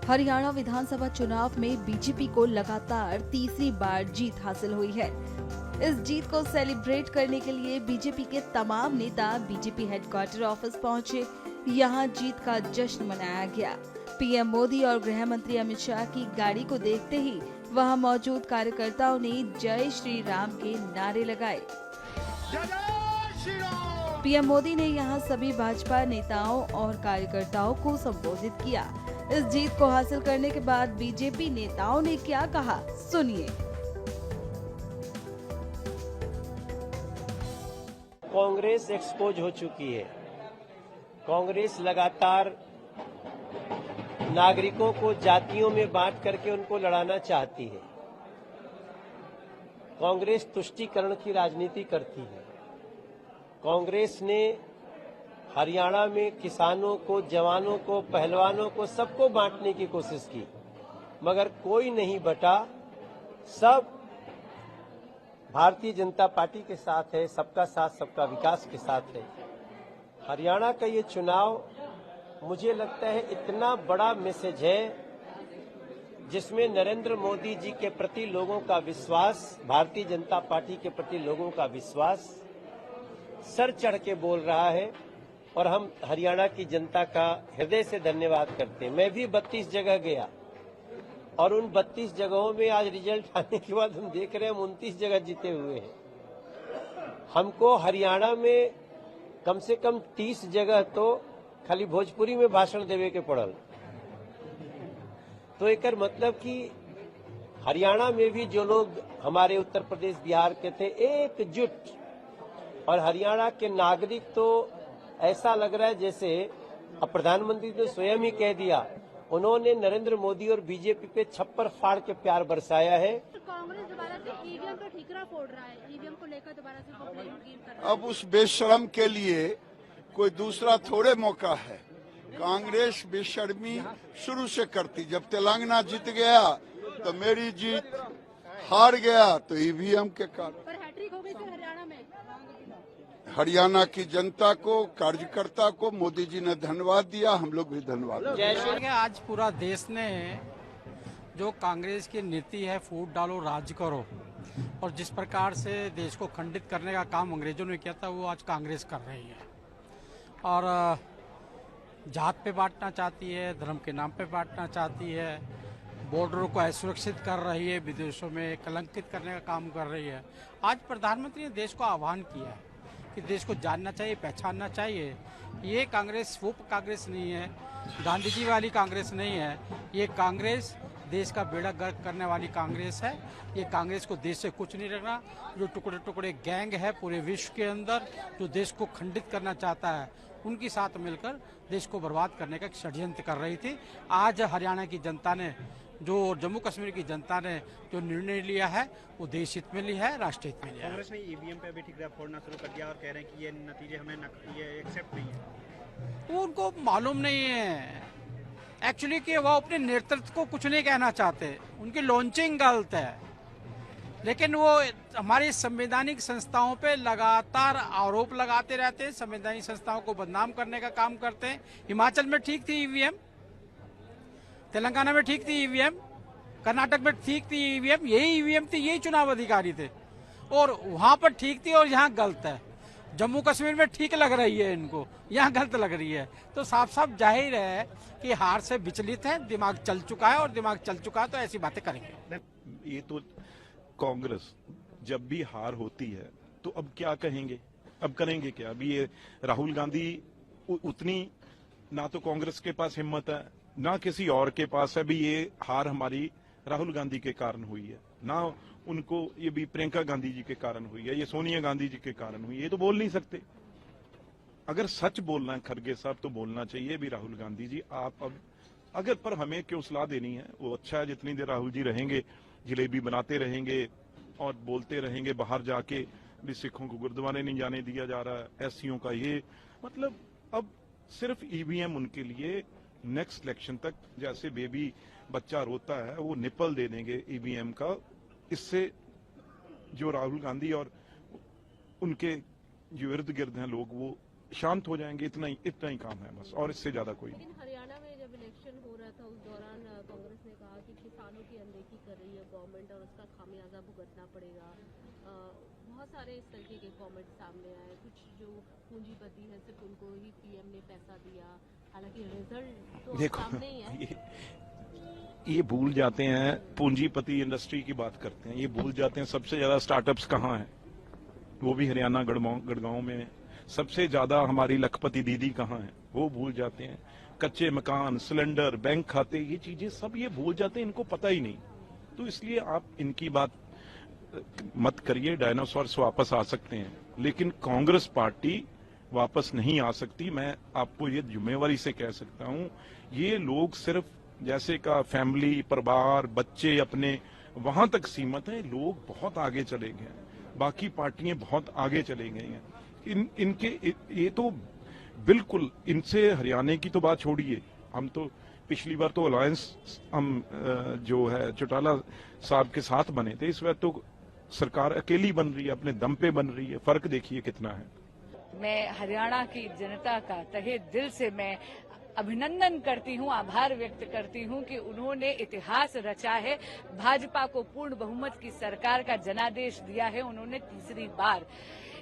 हरियाणा विधानसभा चुनाव में बीजेपी को लगातार तीसरी बार जीत हासिल हुई है। इस जीत को सेलिब्रेट करने के लिए बीजेपी के तमाम नेता बीजेपी हेडक्वार्टर ऑफिस पहुंचे। यहां जीत का जश्न मनाया गया। पीएम मोदी और गृह मंत्री अमित शाह की गाड़ी को देखते ही वहां मौजूद कार्यकर्ताओं ने जय श्री राम के नारे लगाए। पीएम मोदी ने यहां सभी भाजपा नेताओं और कार्यकर्ताओं को संबोधित किया। इस जीत को हासिल करने के बाद बीजेपी नेताओं ने क्या कहा, सुनिए। कांग्रेस एक्सपोज हो चुकी है। कांग्रेस लगातार नागरिकों को जातियों में बांट करके उनको लड़ाना चाहती है। कांग्रेस तुष्टीकरण की राजनीति करती है। कांग्रेस ने हरियाणा में किसानों को, जवानों को, पहलवानों को, सबको बांटने की कोशिश की, मगर कोई नहीं बटा। सब भारतीय जनता पार्टी के साथ है, सबका साथ सबका विकास के साथ है। हरियाणा का ये चुनाव मुझे लगता है इतना बड़ा मैसेज है जिसमें नरेंद्र मोदी जी के प्रति लोगों का विश्वास, भारतीय जनता पार्टी के प्रति लोगों का विश्वास सर चढ़ के बोल रहा है और हम हरियाणा की जनता का हृदय से धन्यवाद करते हैं। मैं भी 32 जगह गया और उन 32 जगहों में आज रिजल्ट आने के बाद हम देख रहे हैं हम 29 जगह जीते हुए हैं। हमको हरियाणा में कम से कम 30 जगह तो खाली भोजपुरी में भाषण देवे के पड़ल। तो एक मतलब कि हरियाणा में भी जो लोग हमारे उत्तर प्रदेश, बिहार के थे, एकजुट, और हरियाणा के नागरिक तो ऐसा लग रहा है जैसे अब प्रधानमंत्री ने स्वयं ही कह दिया, उन्होंने नरेंद्र मोदी और बीजेपी पे छप्पर फाड़ के प्यार बरसाया है। कांग्रेस दोबारा से ईवीएम का ठीकरा फोड़ रहा है, ईवीएम को लेकर दोबारा से वो ब्लेम गेम कर रहा है। अब उस बेशरम के लिए कोई दूसरा थोड़े मौका है। कांग्रेस बेशर्मी शुरू से करती। जब तेलंगाना जीत गया तो मेरी जीत, हार गया तो ईवीएम के कारण। पर हैट्रिक हो गई सर हरियाणा में। हरियाणा की जनता को, कार्यकर्ता को मोदी जी ने धन्यवाद दिया, हम लोग भी धन्यवाद दिया। आज पूरा देश ने जो कांग्रेस की नीति है, फूट डालो राज करो, और जिस प्रकार से देश को खंडित करने का काम अंग्रेजों ने किया था वो आज कांग्रेस कर रही है। और जात पे बांटना चाहती है, धर्म के नाम पे बांटना चाहती है, बॉर्डरों को असुरक्षित कर रही है, विदेशों में कलंकित करने का काम कर रही है। आज प्रधानमंत्री ने देश को आह्वान किया है कि देश को जानना चाहिए, पहचानना चाहिए। ये कांग्रेस वो कांग्रेस नहीं है, गांधी जी वाली कांग्रेस नहीं है। ये कांग्रेस देश का बेड़ा गर्क करने वाली कांग्रेस है। ये कांग्रेस को देश से कुछ नहीं रखना। जो टुकड़े टुकड़े गैंग है पूरे विश्व के अंदर, जो देश को खंडित करना चाहता है, उनके साथ मिलकर देश को बर्बाद करने का षड्यंत्र कर रही थी। आज हरियाणा की जनता ने, जो जम्मू कश्मीर की जनता ने जो निर्णय लिया है वो देश हित में लिया है, राष्ट्र हित में लिया है। कांग्रेस ने ईवीएम पे भी ठीकरा फोड़ना शुरू कर दिया और कह रहे हैं कि ये नतीजे हमें ये एक्सेप्ट नहीं है। वो उनको मालूम नहीं है एक्चुअली कि वो अपने नेतृत्व को कुछ नहीं कहना चाहते। उनकी लॉन्चिंग गलत है, लेकिन वो हमारी संवैधानिक संस्थाओं पे लगातार आरोप लगाते रहते हैं, संवैधानिक संस्थाओं को बदनाम करने का काम करते हैं। हिमाचल में ठीक थी ईवीएम, तेलंगाना में ठीक थी ईवीएम, कर्नाटक में ठीक थी ईवीएम, यही ईवीएम थी, यही चुनाव अधिकारी थे, और वहां पर ठीक थी और यहाँ गलत है। जम्मू कश्मीर में ठीक लग रही है इनको, यहाँ गलत लग रही है। तो साफ साफ जाहिर है कि हार से विचलित है, दिमाग चल चुका है, और दिमाग चल चुका है तो ऐसी बातें करेंगे। ये तो कांग्रेस जब भी हार होती है तो अब क्या कहेंगे, अब करेंगे क्या? अभी ये राहुल गांधी उतनी, ना तो कांग्रेस के पास हिम्मत है ना किसी और के पास है। भी ये हार हमारी राहुल गांधी के कारण हुई है, ना उनको ये भी प्रियंका गांधी जी के कारण हुई है, ये सोनिया गांधी जी के कारण हुई है। ये तो बोल नहीं सकते। अगर सच बोलना है खड़गे साहब तो बोलना चाहिए भी राहुल गांधी जी आप अब, अगर पर हमें क्यों सलाह देनी है, वो अच्छा है जितनी देर राहुल जी रहेंगे जलेबी बनाते रहेंगे और बोलते रहेंगे बाहर जाके भी सिखों को गुरुद्वारे नहीं जाने दिया जा रहा है, एससीओ का ये मतलब। अब सिर्फ ईवीएम उनके लिए नेक्स्ट इलेक्शन तक, जैसे बेबी बच्चा रोता है वो निपल दे देंगे ईवीएम का। इससे जो राहुल गांधी और उनके जो इर्द गिर्द हैं लोग वो शांत हो जाएंगे। इतना ही काम है बस, और इससे ज्यादा कोई नहीं। हरियाणा में जब इलेक्शन हो रहा रहा था उस दौरान कांग्रेस ने कहा कि किसानों की अनदेखी कर रही है गवर्नमेंट और उसका खामियाजा भुगतना पड़ेगा। बहुत सारे इस तरीके के कमेंट सामने आए। कुछ जो पूंजीपति है सिर्फ उनको ही पीएम ने पैसा दिया, हालांकि रिजल्ट तो देखो, सामने ही है। ये भूल जाते हैं, पूंजीपति इंडस्ट्री की बात करते हैं, ये भूल जाते हैं सबसे ज्यादा स्टार्टअप्स कहाँ हैं, वो भी हरियाणा गढ़गांव में। सबसे ज्यादा हमारी लखपति दीदी कहाँ है, वो भूल जाते हैं। कच्चे मकान, सिलेंडर, बैंक खाते, ये चीजें सब ये भूल जाते हैं, इनको पता ही नहीं। तो इसलिए आप इनकी बात मत करिए। डायनासोर्स वापस आ सकते हैं, लेकिन कांग्रेस पार्टी वापस नहीं आ सकती। मैं आपको ये जिम्मेवारी से कह सकता हूं। ये लोग सिर्फ जैसे का फैमिली, परिवार, बच्चे अपने वहां तक सीमित हैं। लोग बहुत आगे चले गए हैं, बाकी पार्टियां बहुत आगे चले गई हैं। इनके ये तो बिल्कुल, इनसे हरियाणा की तो बात छोड़िए। हम तो पिछली बार तो अलायंस हम जो है चौटाला साहब के साथ बने थे, इस बार तो सरकार अकेली बन रही है, अपने दम पे बन रही है। फर्क देखिए कितना है। मैं हरियाणा की जनता का तहे दिल से मैं अभिनंदन करती हूं, आभार व्यक्त करती हूं कि उन्होंने इतिहास रचा है। भाजपा को पूर्ण बहुमत की सरकार का जनादेश दिया है उन्होंने तीसरी बार।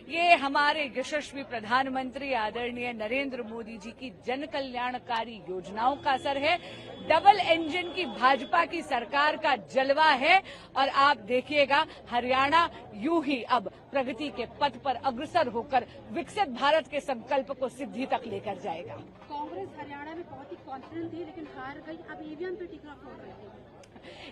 ये हमारे यशस्वी प्रधानमंत्री आदरणीय नरेंद्र मोदी जी की जन कल्याणकारी योजनाओं का असर है। डबल इंजन की भाजपा की सरकार का जलवा है और आप देखिएगा हरियाणा यूं ही अब प्रगति के पथ पर अग्रसर होकर विकसित भारत के संकल्प को सिद्धि तक लेकर जाएगा। कांग्रेस हरियाणा में बहुत ही कॉन्फिडेंट थी लेकिन हार गई, अब ईवीएम पे टिकरा फोड़ रहे थे।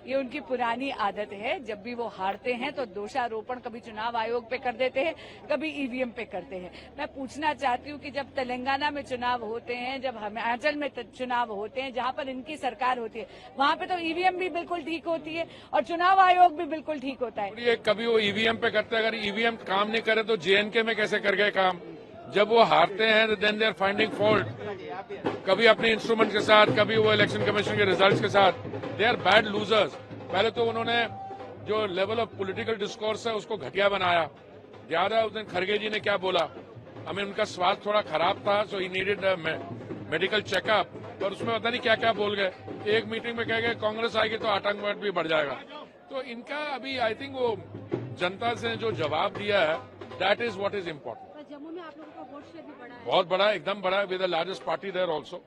ये उनकी पुरानी आदत है। जब भी वो हारते हैं तो दोषारोपण कभी चुनाव आयोग पे कर देते हैं, कभी ईवीएम पे करते हैं। मैं पूछना चाहती हूँ कि जब तेलंगाना में चुनाव होते हैं, जब हिमाचल में चुनाव होते हैं, जहाँ पर इनकी सरकार होती है, वहाँ पे तो ईवीएम भी बिल्कुल ठीक होती है और चुनाव आयोग भी बिल्कुल ठीक होता है। ये कभी वो ईवीएम पे करते हैं, अगर ईवीएम काम नहीं करे तो जेएनके में कैसे कर गए काम। जब वो हारते हैं then they are finding fault, कभी अपने इंस्ट्रूमेंट के साथ, कभी वो इलेक्शन कमीशन के रिजल्ट्स के साथ। They are bad losers. पहले तो उन्होंने जो लेवल ऑफ पॉलिटिकल डिस्कोर्स है उसको घटिया बनाया। याद है उस दिन खड़गे जी ने क्या बोला, हमें उनका स्वास्थ्य थोड़ा खराब था, सो ही नीडेड मेडिकल चेकअप, और उसमें पता नहीं क्या क्या बोल गए। एक मीटिंग में कह गए कांग्रेस आएगी तो आतंकवाद भी बढ़ जाएगा। तो इनका अभी आई थिंक वो जनता से जो जवाब दिया है, that is what is important. Jammu में आप लोगों का वोट शेयर भी बढ़ा है, बहुत बड़ा, एकदम बड़ा, with the largest party there also.